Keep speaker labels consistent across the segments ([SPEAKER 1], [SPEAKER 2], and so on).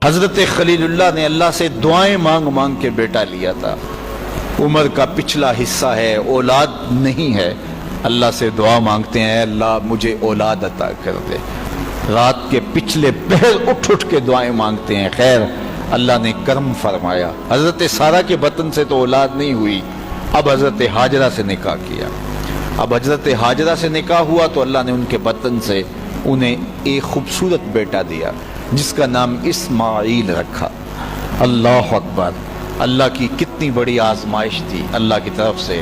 [SPEAKER 1] حضرت خلیل اللہ نے اللہ سے دعائیں مانگ مانگ کے بیٹا لیا تھا. عمر کا پچھلا حصہ ہے، اولاد نہیں ہے. اللہ سے دعا مانگتے ہیں، اللہ مجھے اولاد عطا کر دے. رات کے پچھلے پہر اٹھ اٹھ کے دعائیں مانگتے ہیں. خیر اللہ نے کرم فرمایا. حضرت سارہ کے بطن سے تو اولاد نہیں ہوئی، اب حضرت ہاجرہ سے نکاح کیا. اب حضرت ہاجرہ سے نکاح ہوا تو اللہ نے ان کے بطن سے انہیں ایک خوبصورت بیٹا دیا جس کا نام اسماعیل رکھا. اللہ اکبر! اللہ کی کتنی بڑی آزمائش تھی. اللہ کی طرف سے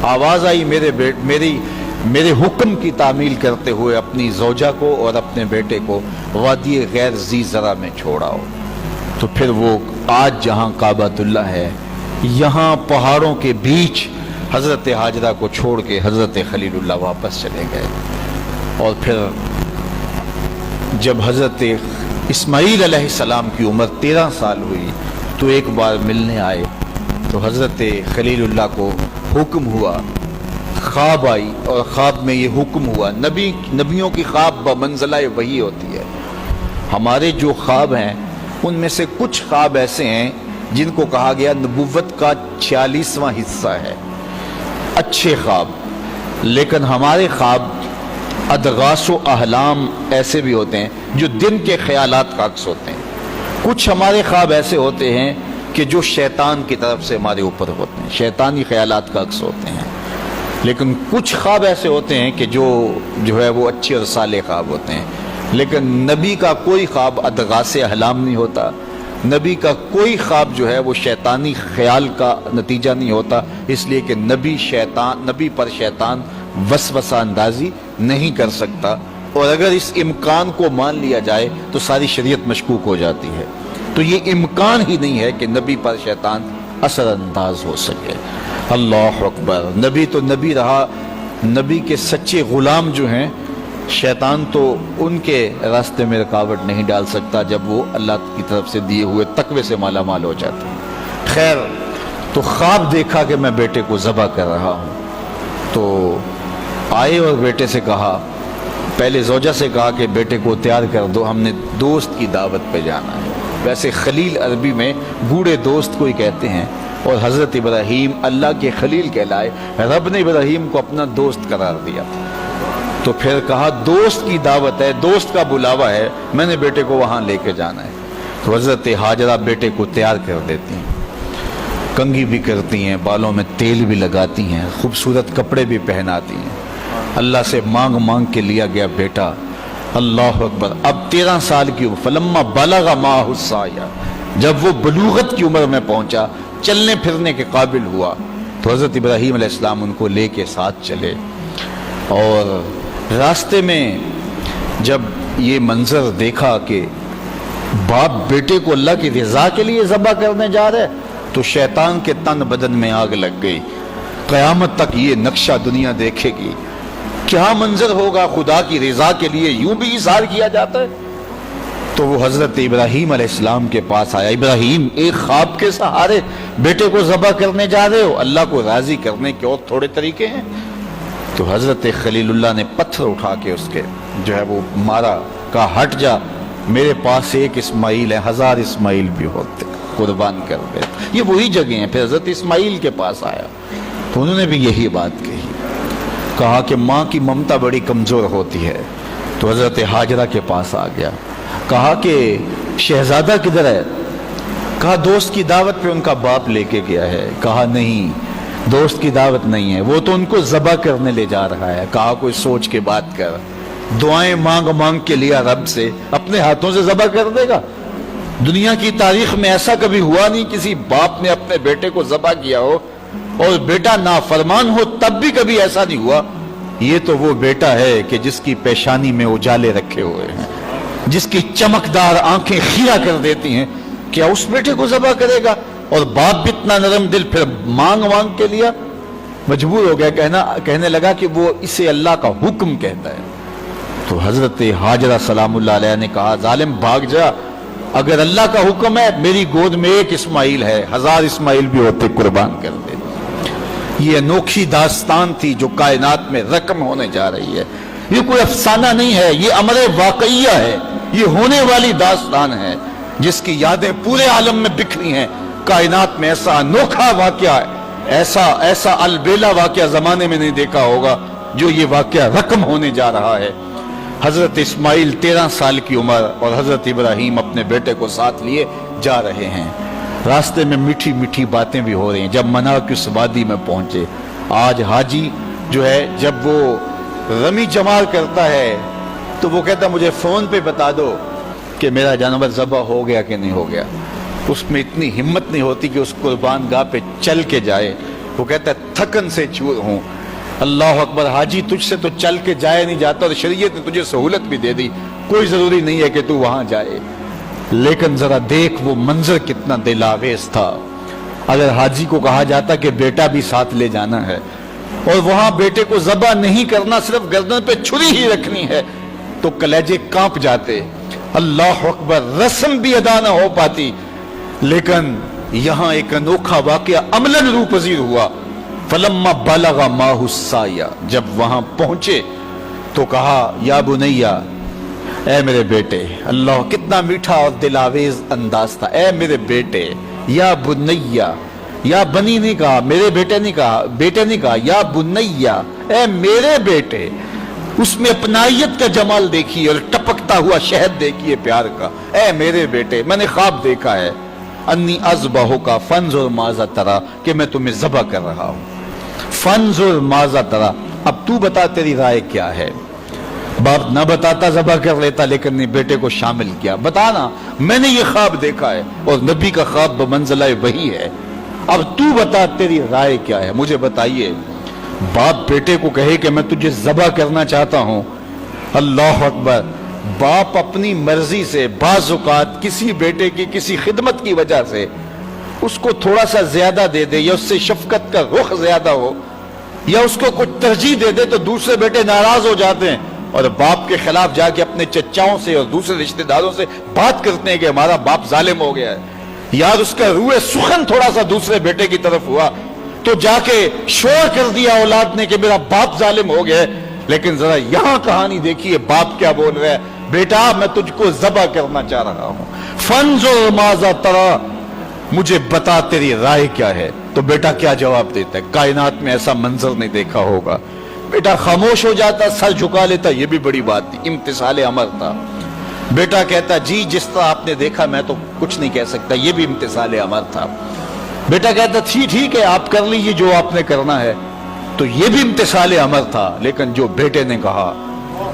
[SPEAKER 1] آواز آئی، میرے حکم کی تعمیل کرتے ہوئے اپنی زوجہ کو اور اپنے بیٹے کو وادی غیر ذی زرع میں چھوڑاؤ. تو پھر وہ آج جہاں کعبۃ اللہ ہے، یہاں پہاڑوں کے بیچ حضرت ہاجرہ کو چھوڑ کے حضرت خلیل اللہ واپس چلے گئے. اور پھر جب حضرت اسماعیل علیہ السلام کی عمر 13 سال ہوئی تو ایک بار ملنے آئے تو حضرت خلیل اللہ کو حکم ہوا، خواب آئی اور خواب میں یہ حکم ہوا. نبیوں کی خواب بمنزلہ وحی ہوتی ہے. ہمارے جو خواب ہیں ان میں سے کچھ خواب ایسے ہیں جن کو کہا گیا نبوت کا 46واں حصہ ہے، اچھے خواب. لیکن ہمارے خواب ادغاث و احلام ایسے بھی ہوتے ہیں جو دن کے خیالات کا عکس ہوتے ہیں. کچھ ہمارے خواب ایسے ہوتے ہیں کہ جو شیطان کی طرف سے ہمارے اوپر ہوتے ہیں، شیطانی خیالات کا عکس ہوتے ہیں. لیکن کچھ خواب ایسے ہوتے ہیں کہ جو ہے وہ اچھے اور صالح خواب ہوتے ہیں. لیکن نبی کا کوئی خواب ادغاث احلام نہیں ہوتا. نبی کا کوئی خواب جو ہے وہ شیطانی خیال کا نتیجہ نہیں ہوتا، اس لیے کہ نبی پر شیطان وسوسہ اندازی نہیں کر سکتا. اور اگر اس امکان کو مان لیا جائے تو ساری شریعت مشکوک ہو جاتی ہے. تو یہ امکان ہی نہیں ہے کہ نبی پر شیطان اثر انداز ہو سکے. اللہ اکبر! نبی تو نبی رہا. نبی کے سچے غلام جو ہیں، شیطان تو ان کے راستے میں رکاوٹ نہیں ڈال سکتا جب وہ اللہ کی طرف سے دیے ہوئے تقوی سے مالا مال ہو جاتے ہیں. خیر، تو خواب دیکھا کہ میں بیٹے کو ذبح کر رہا ہوں. تو آئے اور بیٹے سے کہا، پہلے زوجہ سے کہا کہ بیٹے کو تیار کر دو، ہم نے دوست کی دعوت پہ جانا ہے. ویسے خلیل عربی میں گوڑے دوست کو ہی کہتے ہیں. اور حضرت ابراہیم اللہ کے خلیل کہلائے. رب نے ابراہیم کو اپنا دوست قرار دیا. تو پھر کہا دوست کی دعوت ہے، دوست کا بلاوا ہے، میں نے بیٹے کو وہاں لے کے جانا ہے. تو حضرت ہاجرہ بیٹے کو تیار کر دیتی ہیں، کنگھی بھی کرتی ہیں، بالوں میں تیل بھی لگاتی ہیں، خوبصورت کپڑے بھی پہناتی ہیں. اللہ سے مانگ مانگ کے لیا گیا بیٹا. اللہ اکبر! اب 13 سال کی عمر، فلما بلغ معہ السعی، جب وہ بلوغت کی عمر میں پہنچا، چلنے پھرنے کے قابل ہوا، تو حضرت ابراہیم علیہ السلام ان کو لے کے ساتھ چلے. اور راستے میں جب یہ منظر دیکھا کہ باپ بیٹے کو اللہ کی رضا کے لیے ذبح کرنے جا رہے تو شیطان کے تن بدن میں آگ لگ گئی. قیامت تک یہ نقشہ دنیا دیکھے گی، کیا منظر ہوگا. خدا کی رضا کے لیے یوں بھی اظہار کیا جاتا ہے. تو وہ حضرت ابراہیم علیہ السلام کے پاس آیا. ابراہیم، ایک خواب کے سہارے بیٹے کو ذبح کرنے جا رہے ہو، اللہ کو راضی کرنے کے اور تھوڑے طریقے ہیں. تو حضرت خلیل اللہ نے پتھر اٹھا کے اس کے جو ہے وہ مارا، کہا ہٹ جا، میرے پاس ایک اسماعیل ہے، 1000 اسماعیل بھی ہوتے، قربان کر دے. یہ وہی جگہ ہیں. پھر حضرت اسماعیل کے پاس آیا تو انہوں نے بھی یہی بات کہی، کہا کہ ماں کی ممتا بڑی کمزور ہوتی ہے. تو حضرت ہاجرہ کے پاس آ گیا، کہا کہ شہزادہ کدھر ہے؟ کہا دوست کی دعوت پہ ان کا باپ لے کے گیا ہے. کہا نہیں، دوست کی دعوت نہیں ہے، وہ تو ان کو ذبح کرنے لے جا رہا ہے. کہا کوئی سوچ کے بات کر، دعائیں مانگ مانگ کے لیا رب سے، اپنے ہاتھوں سے ذبح کر دے گا؟ دنیا کی تاریخ میں ایسا کبھی ہوا نہیں کسی باپ نے اپنے بیٹے کو ذبح کیا ہو اور بیٹا نافرمان ہو، تب بھی کبھی ایسا نہیں ہوا. یہ تو وہ بیٹا ہے کہ جس کی پیشانی میں اجالے رکھے ہوئے ہیں، جس کی چمکدار آنکھیں خیرہ کر دیتی ہیں. کیا اس بیٹے کو ذبح کرے گا؟ اور باپ بھی اتنا نرم دل، پھر مانگ مانگ کے لیا. مجبور ہو گیا، کہنے لگا کہ وہ اسے اللہ کا حکم کہتا ہے. تو حضرت ہاجرہ سلام اللہ علیہ نے کہا ظالم بھاگ جا، اگر اللہ کا حکم ہے میری گود میں ایک اسماعیل ہے، 1000 اسماعیل بھی ہوتے قربان کر دے. یہ انوکھی داستان تھی جو کائنات میں رقم ہونے جا رہی ہے. یہ کوئی افسانہ نہیں ہے، یہ امر واقعیہ ہے، یہ ہونے والی داستان ہے. جس کی یادیں پورے عالم میں بکھری ہیں. کائنات میں ایسا انوکھا واقعہ ہے، ایسا البیلا واقعہ زمانے میں نہیں دیکھا ہوگا جو یہ واقعہ رقم ہونے جا رہا ہے. حضرت اسماعیل 13 سال کی عمر اور حضرت ابراہیم اپنے بیٹے کو ساتھ لیے جا رہے ہیں. راستے میں میٹھی میٹھی باتیں بھی ہو رہی ہیں. جب منا کی اس وادی میں پہنچے، آج حاجی جو ہے جب وہ رمی جمار کرتا ہے تو وہ کہتا مجھے فون پہ بتا دو کہ میرا جانور ذبح ہو گیا کہ نہیں ہو گیا. اس میں اتنی ہمت نہیں ہوتی کہ اس قربان گاہ پہ چل کے جائے. وہ کہتا ہے تھکن سے چور ہوں. اللہ اکبر، حاجی تجھ سے تو چل کے جائے نہیں جاتا، اور شریعت نے تجھے سہولت بھی دے دی، کوئی ضروری نہیں ہے کہ تو وہاں جائے. لیکن ذرا دیکھ وہ منظر کتنا دل آویز تھا. اگر حاجی کو کہا جاتا کہ بیٹا بھی ساتھ لے جانا ہے اور وہاں بیٹے کو ذبح نہیں کرنا، صرف گردن پہ چھری ہی رکھنی ہے، تو کلیجے کانپ جاتے. اللہ اکبر، رسم بھی ادا نہ ہو پاتی. لیکن یہاں ایک انوکھا واقعہ عملاً روح پذیر ہوا. فلما بلغ ماہ السعی، جب وہاں پہنچے تو کہا یا بنیا، اے میرے بیٹے. اللہ کتنا میٹھا اور دلاویز انداز تھا. اے میرے بیٹے، یا بنیا، یا بنی نہیں کہا، میرے بیٹے نہیں کہا، بیٹے نہیں کہا، یا بنیا، اے میرے بیٹے. اس میں اپنائیت کا جمال دیکھیے اور ٹپکتا ہوا شہد دیکھیے پیار کا. اے میرے بیٹے، میں نے خواب دیکھا ہے، انی اذبحک فانظر ماذا تری، کہ میں تمہیں ذبح کر رہا ہوں. فانظر ماذا تری، اب تو بتا تیری رائے کیا ہے. باپ نہ بتاتا ذبح کر لیتا، لیکن نے بیٹے کو شامل کیا. بتانا، میں نے یہ خواب دیکھا ہے اور نبی کا خواب بمنزلہ وحی ہے. اب تو بتا تیری رائے کیا ہے، مجھے بتائیے. باپ بیٹے کو کہے کہ میں تجھے ذبح کرنا چاہتا ہوں. اللہ اکبر، باپ اپنی مرضی سے بعض اوقات کسی بیٹے کی کسی خدمت کی وجہ سے اس کو تھوڑا سا زیادہ دے دے، یا اس سے شفقت کا رخ زیادہ ہو، یا اس کو کچھ ترجیح دے دے، تو دوسرے بیٹے ناراض ہو جاتے ہیں اور باپ کے خلاف جا کے اپنے چچاؤں سے اور دوسرے رشتہ داروں سے بات کرتے ہیں کہ ہمارا باپ ظالم ہو گیا ہے. یار اس کا روح سخن تھوڑا سا دوسرے بیٹے کی طرف ہوا تو جا کے شور کر دیا اولاد نے کہ میرا باپ ظالم ہو گیا ہے. لیکن ذرا یہاں کہانی دیکھیے، باپ کیا بول رہا ہے، بیٹا میں تجھ کو ذبح کرنا چاہ رہا ہوں. فانظر ماذا تری، مجھے بتا تیری رائے کیا ہے. تو بیٹا کیا جواب دیتا ہے؟ کائنات میں ایسا منظر نہیں دیکھا ہوگا. بیٹا خاموش ہو جاتا، سر جھکا لیتا. یہ بھی بڑی بات تھی، امتثال امر تھا. بیٹا کہتا جی جس طرح آپ نے دیکھا میں تو کچھ نہیں کہہ سکتا. یہ بھی امتثال امر تھا. بیٹا کہتا ٹھیک ہے آپ کر لیجیے جو آپ نے کرنا ہے. تو یہ بھی امتثال امر تھا. لیکن جو بیٹے نے کہا،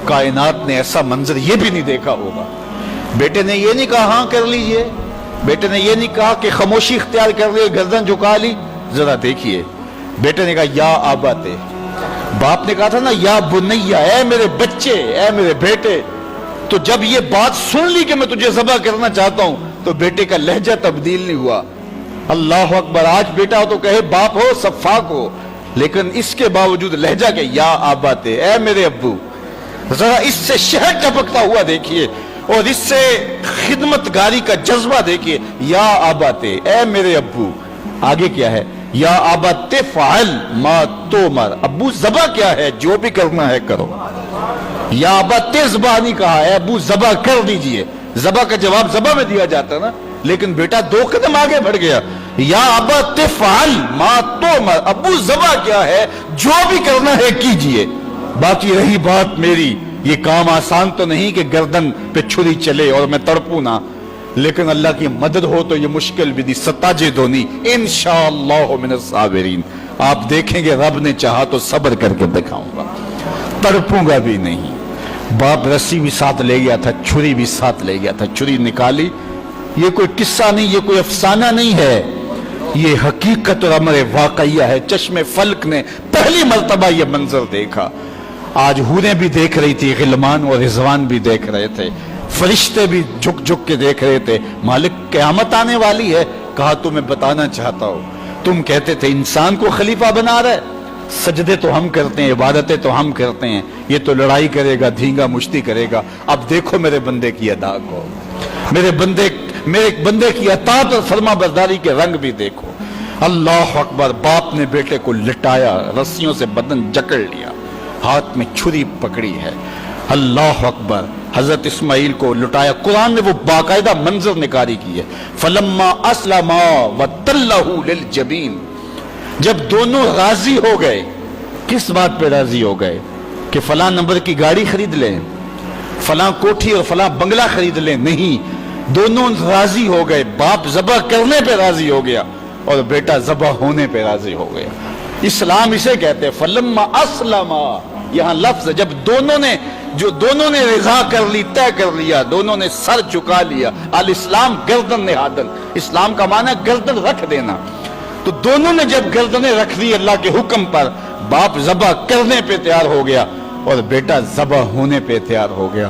[SPEAKER 1] کائنات نے ایسا منظر یہ بھی نہیں دیکھا ہوگا. بیٹے نے یہ نہیں کہا ہاں کر لیجیے، بیٹے نے یہ نہیں کہا کہ خاموشی اختیار کر لی، گردن جھکا لی. ذرا دیکھیے، بیٹے نے کہا یا آباتے. باپ نے کہا تھا نا یا بنیا، اے میرے بچے، اے میرے بیٹے. تو جب یہ بات سن لی کہ میں تجھے ذبح کرنا چاہتا ہوں تو بیٹے کا لہجہ تبدیل نہیں ہوا. اللہ اکبر، آج بیٹا ہو تو کہے باپ ہو صفاق ہو، لیکن اس کے باوجود لہجہ کہ یا آباتے، اے میرے ابو. ذرا اس سے شہد ٹپکتا ہوا دیکھیے اور اس سے خدمت گاری کا جذبہ دیکھیے. یا آباتے، اے میرے ابو. آگے کیا ہے؟ یا آباتے فعل ما تومر، ابو ذبح کیا ہے، جو بھی کرنا ہے کرو. یا آباتے ذبح نہیں کہا، اے ابو ذبح کر دیجئے. ذبح کا جواب ذبح میں دیا جاتا نا، لیکن بیٹا 2 قدم آگے بڑھ گیا. یا آباتے فعل ما تومر، ابو ذبح کیا ہے، جو بھی کرنا ہے کیجئے. باقی رہی بات میری، یہ کام آسان تو نہیں کہ گردن پہ چھری چلے اور میں تڑپوں نہ، لیکن اللہ کی مدد ہو تو یہ مشکل بھی دی. ستاجدونی انشاءاللہ من الصابرین. آپ دیکھیں گے رب نے چاہا تو صبر کر کے دکھاؤں گا، تڑپوں گا بھی نہیں. باپ رسی بھی ساتھ لے گیا تھا، چھری بھی ساتھ لے گیا تھا. چھری نکالی. یہ کوئی قصہ نہیں، یہ کوئی افسانہ نہیں ہے، یہ حقیقت اور امر واقعیہ ہے. چشم فلک نے پہلی مرتبہ یہ منظر دیکھا. آج حوریں بھی دیکھ رہی تھی، غلمان اور رضوان بھی دیکھ رہے تھے، فرشتے بھی جھک جھک کے دیکھ رہے تھے. مالک قیامت آنے والی ہے. کہا تمہیں بتانا چاہتا ہوں، تم کہتے تھے انسان کو خلیفہ بنا رہے، سجدے تو ہم کرتے ہیں، عبادتیں تو ہم کرتے ہیں، یہ تو لڑائی کرے گا، دھینگا مشتی کرے گا. اب دیکھو میرے بندے کی ادا کو، میرے بندے کی اطاعت اور فرما برداری کے رنگ بھی دیکھو. اللہ اکبر. باپ نے بیٹے کو لٹایا، رسیوں سے بدن جکڑ لیا، ہاتھ میں چھری پکڑی ہے. اللہ اکبر. حضرت اسماعیل کو لٹایا. قرآن نے وہ باقاعدہ منظر نگاری کی ہے. فلما اسلما وتلہ للجبین، جب دونوں راضی ہو گئے. کس بات پہ راضی ہو گئے؟ کہ فلاں نمبر کی گاڑی خرید لیں، فلاں کوٹھی اور فلاں بنگلہ خرید لیں. نہیں، دونوں راضی ہو گئے. باپ ذبح کرنے پہ راضی ہو گیا اور بیٹا ذبح ہونے پہ راضی ہو گیا. اسلام اسے کہتے ہیں فلما اسلما. یہاں لفظ جب دونوں نے رضا کر لی، طے کر لیا، دونوں نے سر چکا لیا. الاسلام گردن نہادن، اسلام کا معنی ہے گردن رکھ دینا. تو دونوں نے جب گردنیں رکھ دی اللہ کے حکم پر، باپ ذبح کرنے پہ تیار ہو گیا اور بیٹا ذبح ہونے پہ تیار ہو گیا.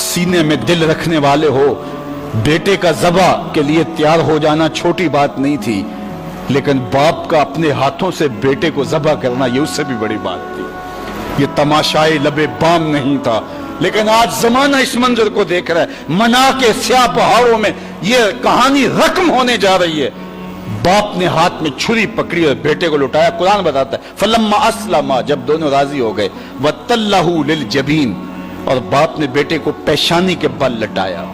[SPEAKER 1] سینے میں دل رکھنے والے ہو، بیٹے کا ذبح کے لیے تیار ہو جانا چھوٹی بات نہیں تھی، لیکن باپ کا اپنے ہاتھوں سے بیٹے کو ذبح کرنا یہ اس سے بھی بڑی بات تھی. یہ تماشائے لبے بام نہیں تھا. لیکن آج زمانہ اس منظر کو دیکھ رہا ہے. منا کے سیاہ پہاڑوں میں یہ کہانی رقم ہونے جا رہی ہے. باپ نے ہاتھ میں چھری پکڑی اور بیٹے کو لٹایا. قرآن بتاتا ہے فلما اسلما، جب دونوں راضی ہو گئے. وتلہ للجبین، اور باپ نے بیٹے کو پیشانی کے بل لٹایا.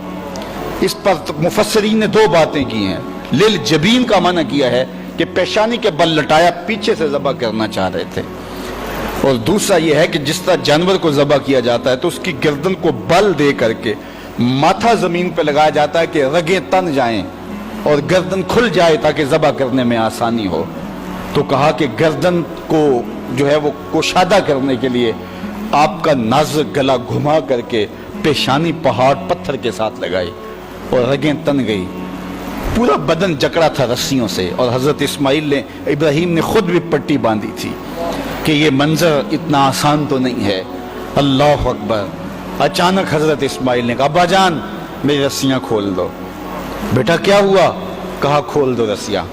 [SPEAKER 1] اس پر مفسرین نے دو باتیں کی ہیں. للجبین کا معنی کیا ہے کہ پیشانی کے بل لٹایا، پیچھے سے ذبح کرنا چاہ رہے تھے. اور دوسرا یہ ہے کہ جس طرح جانور کو ذبح کیا جاتا ہے تو اس کی گردن کو بل دے کر کے ماتھا زمین پہ لگایا جاتا ہے کہ رگیں تن جائیں اور گردن کھل جائے تاکہ ذبح کرنے میں آسانی ہو. تو کہا کہ گردن کو جو ہے وہ کشادہ کرنے کے لیے آپ کا نازک گلا گھما کر کے پیشانی پہاڑ پتھر کے ساتھ لگائی اور رگیں تن گئی. پورا بدن جکڑا تھا رسیوں سے. اور حضرت ابراہیم نے خود بھی پٹی باندھی تھی کہ یہ منظر اتنا آسان تو نہیں ہے. اللہ اکبر. اچانک حضرت اسماعیل نے کہا ابا جان میری رسیاں کھول دو. بیٹا کیا ہوا؟ کہا کھول دو رسیاں.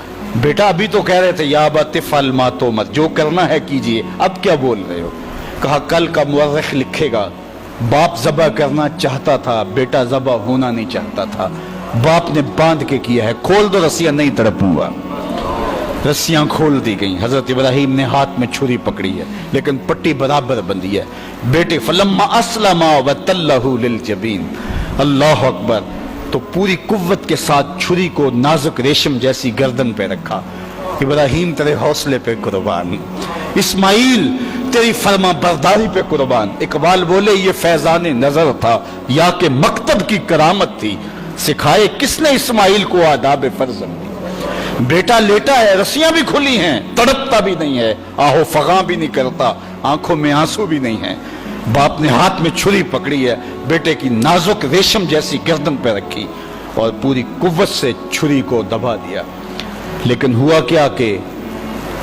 [SPEAKER 1] بیٹا ابھی تو کہہ رہے تھے یا ابا تفعل ما تؤمر، جو کرنا ہے کیجئے، اب کیا بول رہے ہو؟ کہا کل کا مورخ لکھے گا باپ ذبح کرنا چاہتا تھا، بیٹا ذبح ہونا نہیں چاہتا تھا. باپ نے باندھ کے کیا ہے. کھول دو رسیاں، نہیں تڑپوں گا. رسیاں کھول دی گئیں. حضرت ابراہیم نے ہاتھ میں چھری پکڑی ہے لیکن پٹی برابر بندھی ہے. بیٹے فلما اسلما وتلہ للجبین. اللہ اکبر. تو پوری قوت کے ساتھ چھری کو نازک ریشم جیسی گردن پہ رکھا. ابراہیم تیرے حوصلے پہ قربان، اسماعیل تیری فرما برداری پہ قربان. اقبال بولے یہ فیضان نظر تھا یا کہ مکتب کی کرامت تھی، سکھائے کس نے اسماعیل کو آداب فرزند. بیٹا لیٹا ہے، رسیاں بھی کھلی ہیں، تڑپتا بھی نہیں ہے، آہو فغاں بھی نہیں کرتا، آنکھوں میں آنسو بھی نہیں ہے. باپ نے ہاتھ میں چھری پکڑی ہے، بیٹے کی نازک ریشم جیسی گردن پہ رکھی اور پوری قوت سے چھری کو دبا دیا. لیکن ہوا کیا کہ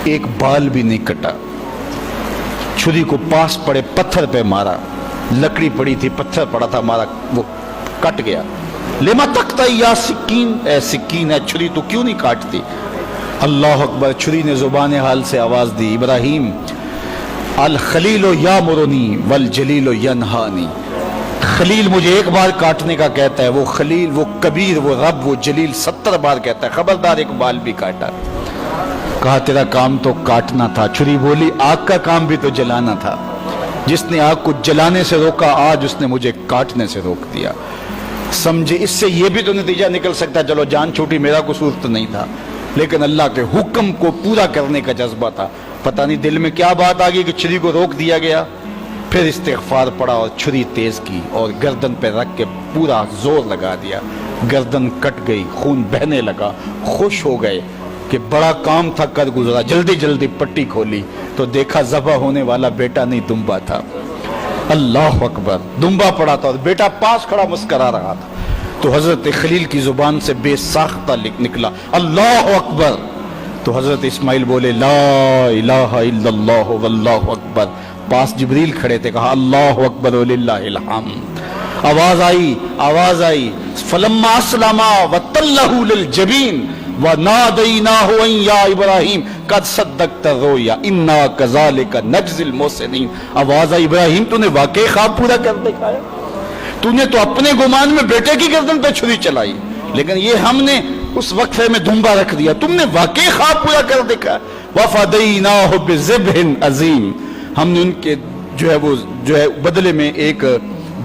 [SPEAKER 1] ایک بال بھی نہیں کٹا. چھری کو پاس پڑے پتھر پہ مارا. لکڑی پڑی تھی، پتھر پڑا تھا، مارا، وہ کٹ گیا. لما تقطع یا سکین، اے سکین ہے چھری تو کیوں نہیں کاٹتی؟ اللہ اکبر. چھری نے زبان حال سے آواز دی ابراہیم الخلیل یامرنی والجلیل ینہانی. خلیل مجھے ایک بار کاٹنے کا کہتا ہے، وہ خلیل، وہ کبیر، وہ رب، وہ جلیل 70 بار کہتا ہے، خبردار ایک بال بھی کاٹا. کہا تیرا کام تو کاٹنا تھا. چھری بولی آگ کا کام بھی تو جلانا تھا. جس نے آگ کو جلانے سے روکا آج اس نے مجھے کاٹنے سے روک دیا. سمجھے اس سے یہ بھی تو نتیجہ نکل سکتا ہے چلو جان چھوٹی، میرا قصور تو نہیں تھا، لیکن اللہ کے حکم کو پورا کرنے کا جذبہ تھا. پتہ نہیں دل میں کیا بات آ گئی کہ چھری کو روک دیا گیا. پھر استغفار پڑا اور چھری تیز کی اور گردن پہ رکھ کے پورا زور لگا دیا. گردن کٹ گئی، خون بہنے لگا. خوش ہو گئے کہ بڑا کام تھا کر گزرا. جلدی جلدی پٹی کھولی تو دیکھا ذبح ہونے والا بیٹا نہیں دمبا تھا. اللہ اکبر. دمبا پڑا تھا اور بیٹا پاس کھڑا مسکرا رہا تھا. تو حضرت خلیل کی زبان سے بے ساختہ نکلا اللہ اکبر. تو حضرت اسماعیل بولے لا الہ الا اللہ واللہ اکبر. پاس جبریل کھڑے تھے، کہا اللہ اکبر وللہ الحمد. آواز آئی فلما اسلما وتلہ للجبین ونادیناہ ان یا ابراہیم قد صدقت الرؤیا انا کذالک نجزی المحسنین. آواز آئی ابراہیم تو نے واقعی خواب پورا کر دکھایا. تو نے تو اپنے گمان میں بیٹے کی گردن پہ چھری چلائی، لیکن یہ ہم نے اس وقفے میں دھمبا رکھ دیا. تم نے واقعی خواب پورا کر دکھا. وفدیناہ بذبح عظیم. ہم نے ان کے جو ہے بدلے میں ایک